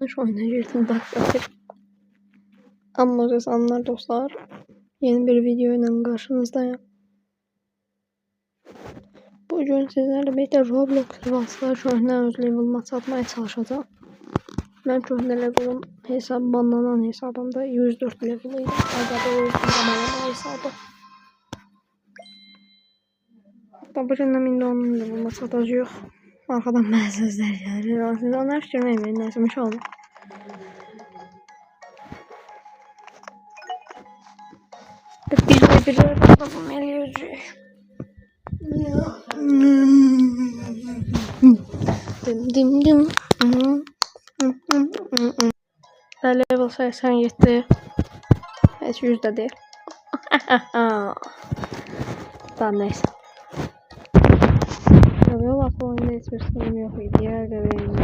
Şu oyuna girdim baklatır. Amma insanlar dostlar. Yeni bir video ile karşınızdayım. Bugün sizlerle birlikte Roblox vasıtası köhnə öz level'ıma satmaya çalışacağım. Ben köhnə level'ım hesab banlanan hesabımda 104 level'ıydı. Arada o zamanlar hesabı. Hatta bugün de indi onun level'ıma satacağıq. Arkadan mən sözlər gəlir. Siz onlar fikirməyin, neyse bir şey olmaz. Bir adamım eləyəcək. Dim. Və level 87. Heç 100 değil. Tamam neyse. Tabii o vakit oyunda hiçbir sorun yok idi. Yer göbeğim.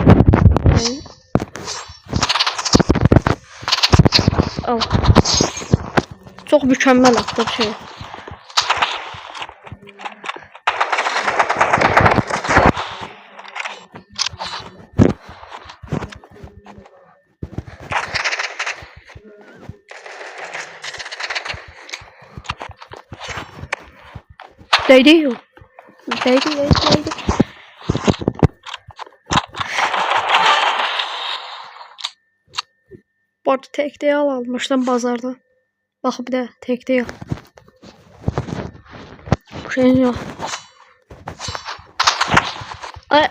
Al. Çok mükemmel attı bir şey. Değdi. Bu arada tek değil almıştım bazarda. Bak bir de tek değil. Bu şey yok. Ay.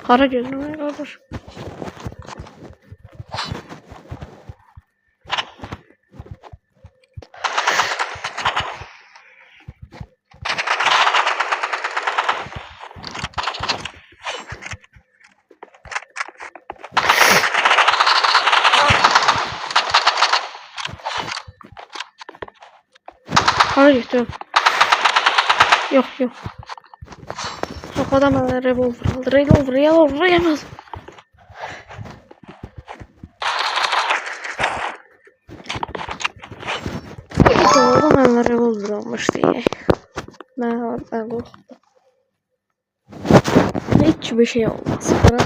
Kara gözüm kardeş. Kara götürüyorum. Yok. Yok adam revolver aldı. Revolver yemez. Adam hemen revolver almış diye. Ben korktum. Hiçbir şey olmaz. Bırak.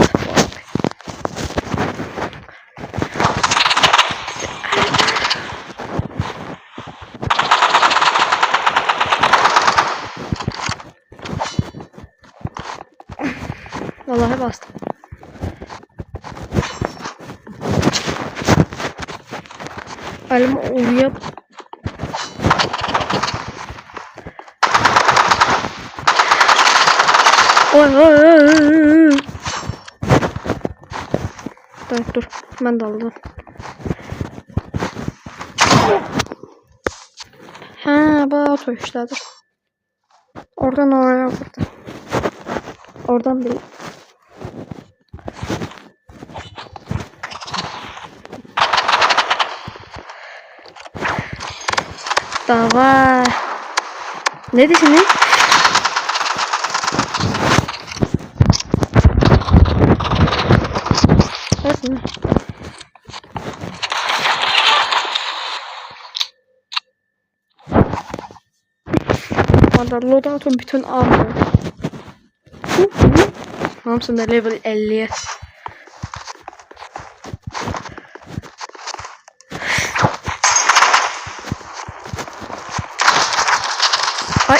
Vallahi bastım. Elimi oraya dur. Ben daldım. Bak o işlerdir. Oradan oraya vurdu. Oradan değil. Davay. Ne düşünün? Nasıl? Orada loadout'un bütün armor. Hamsında level 50'ye. Ay.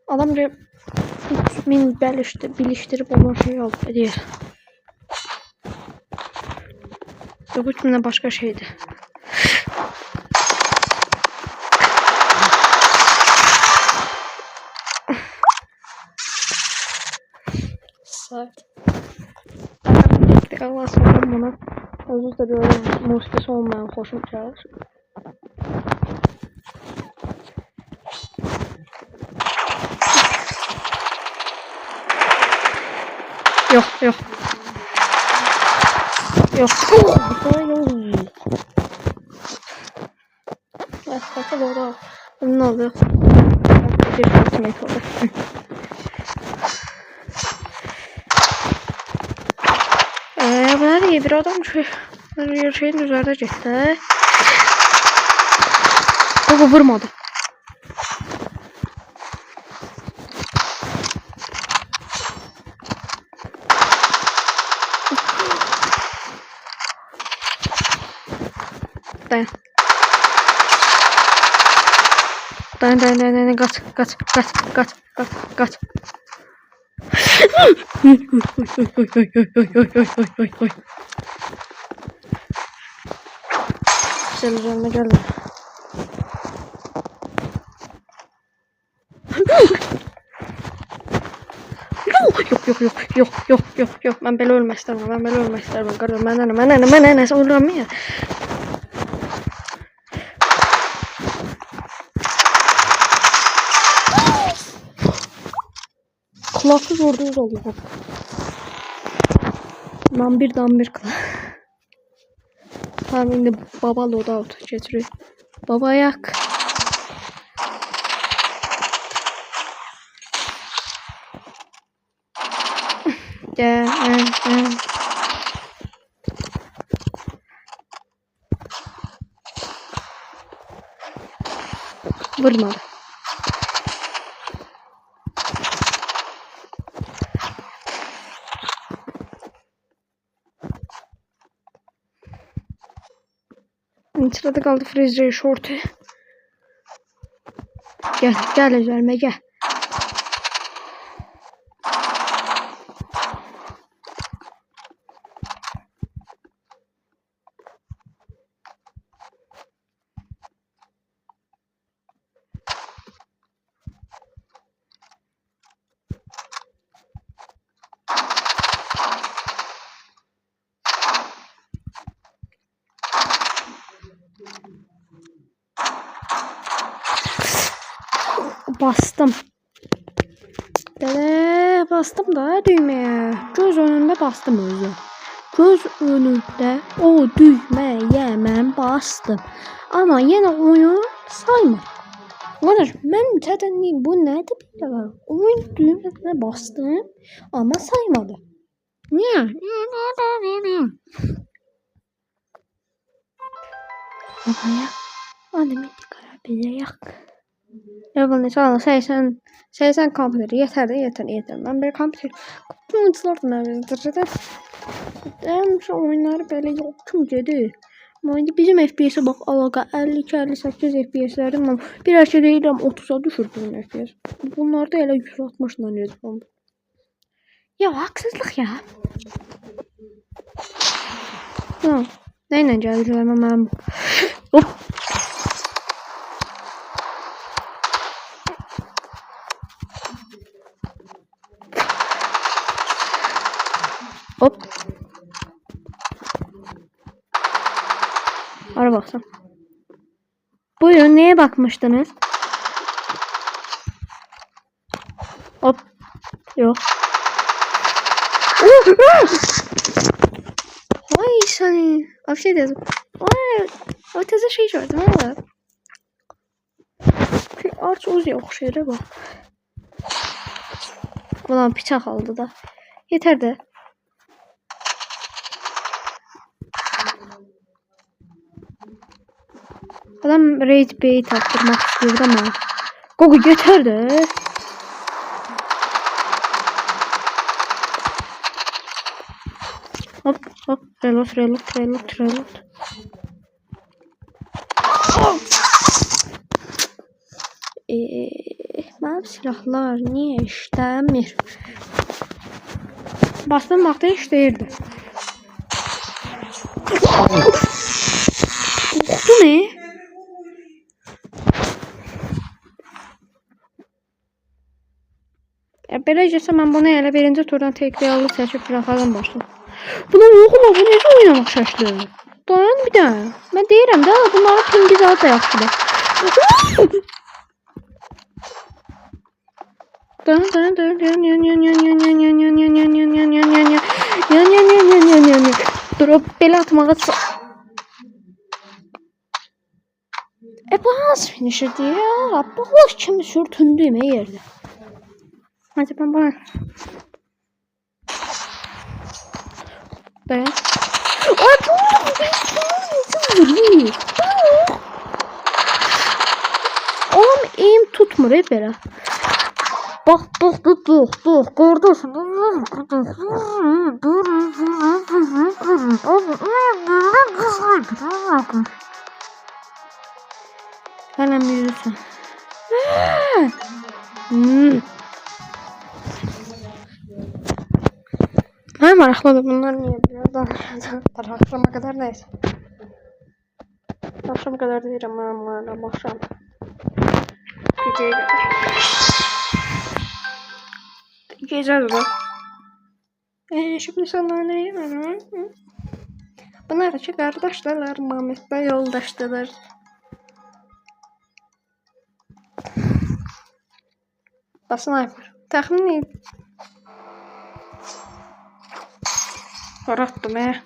Adam bir 3000 biliştirip ona şey aldı diye. Yok 3000'e başka şeydi. Saat. Allah sonra bana özür de böyle muskesi olmayan hoşum çağır. Yok. ne oldu? Bir ultimate oldu. Bunlar iyi bir adam şeyin üzerinde gitti. Bu vurmadı. Dayan. Dayan. Kaç. Güzel üzerine gelme. Yok. Ben böyle ölmek istemem. Kardeşim ben ölürüm ya. Kulaksız ordumuz oluyor. Dan bir kulak. Tamam şimdi baba loadout getiriyor. Baba yak. Gel. Vurmadı. Sırada kaldı Freezer Short'u. Gel üzerime gel. Bastım. Bastım da düğmeye. Göz önünde bastım özü. Göz önünde o düğmeye mən bastım. Ama yine oyun saymır. Arkadaş ben mütədenliyim. Bu nədir belə var? Oyun düğmesine bastım ama saymadı. Niye? Babaya adamı karabile yak. Level ne çaldı? 80 kompüteri yeter. Ben bir kompüter kullanıcılardım evimizde. Şu oyunları böyle yokum dedi. Ama bizim FPS'e bak alaqa 52-58 FPS'lərim var. Bir hər şey deyirəm 30'a düşürdüm FPS. Bunlarda elə 160'la yazdım. Ya haksızlık ya. Ha, neyle gəlirəm mən? Hop. Hop. Ara baksam. Buyurun neye bakmıştınız? Hop. Yok. Vay seni. Bir şey dedim. Vay. O teze şey gördüm ama. Arç Uzi'ye oxşayır bak. Ulan bıçak aldı da. Yeter de. Adam Raid B'yi taktırmak istiyor ama. Gogo yeter de. Hop. Reload. Benim silahlar niye işlemir? Bastığım vaxtda işləyirdi. Qorxdu ne? Beləcəsə mən bunu elə birinci turdan tekliyalı seçib bıraxalım başlayalım. Buna oğlum bu necə oynamaq şəkli? Dayan bir daha. Mən deyirəm də bunların pingi zaten yaxşıdır. Dayan. Drop belə atmağa Bu nasıl finisherdi ya? Balık kimi sürtündüğüme yerde. Hadi ben bana. Dayan. Ay bu. Oğlum eğim tutmur hep böyle. Bak kardeşim. Hemen yürüsün. Ha maraqlıdır bunlar niye biliyor danışacağım. Akşama kadar neyse. Akşama kadar deyirəm mən axşam. Gecəyə qədər. Gecədir bu. Şimdi sana ne yapayım? Bunlar ki kardeşler, Mehmet'le yoldaştılar. Sniper. Təxmin et. Rahatdım he.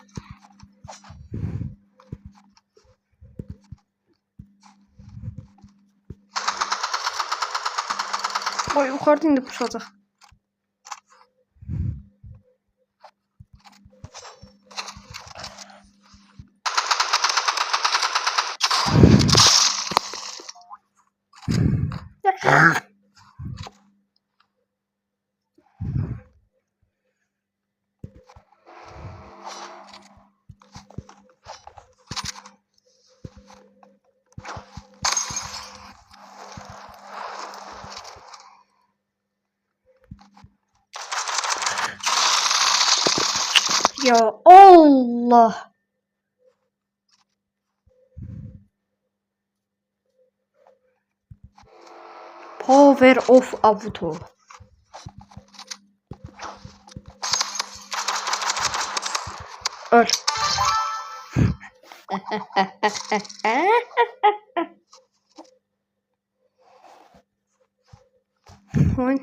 Oy yukarıda indi pusacaq. Ya Allah. Power of auto. Öl. Oy.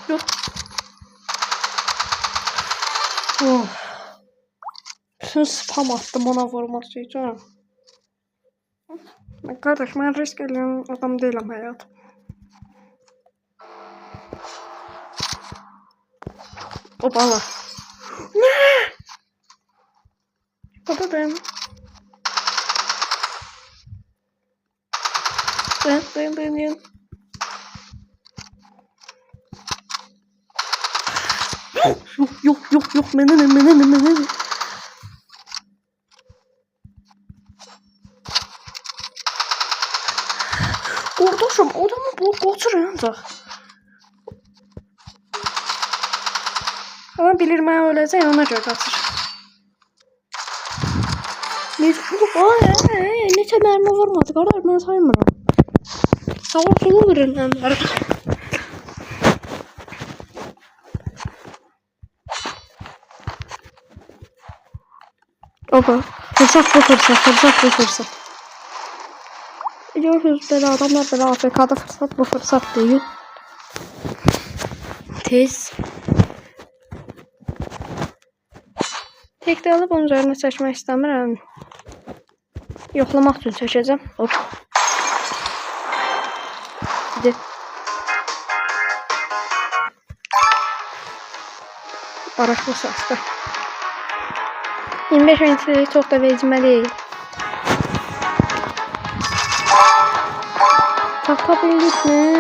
Yok. Oh. Bütün spam attım ona vurması için. Kardeş ben risk eden adam değilim hayatım. O bala. Ne? O da ben. Ben. Yok. Menenim. Kardeşim adamı bu kaçırıyor. Ama bilir ben öleceğim ona göre kaçır. Neçə mərmi vurmadı qardaş mən saymıram. Sağ solu vurun məmləri. Opa. Fırsat. Görüyorsunuz böyle adamlar böyle AFK'da fırsat bu fırsat değil. Tez. Tek de alıp onun üzerine seçmek istemiyorum. Yoklamak için seçeceğim. Hop. Hadi. Araçlı sasda. 25 metre çok da vecime değil. Takabildik mi?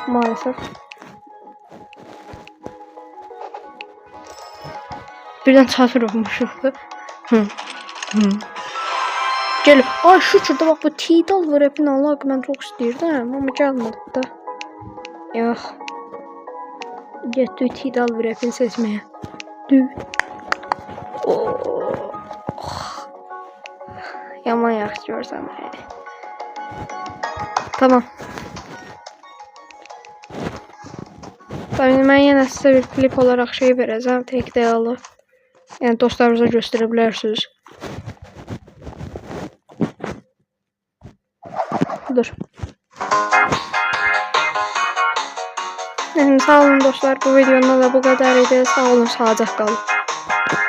Maalesef. Birden çadır olmuşuz. Gel. Ay şurada bak bu Tidal var hepini Allah ben çok istiyordum ama gelmedi de. Yok. Getdi Tidal var hepini seçmeye. Yaman yaxşı görsəm. Tamam. Tabii ben yine size bir klip olarak şey vereceğim. Tek değerli. Yani dostlarınıza gösterebilirsiniz. Dur. Sağ olun dostlar. Bu videonun da bu kadar idi. Sağ olun, sağlıcakla qalın.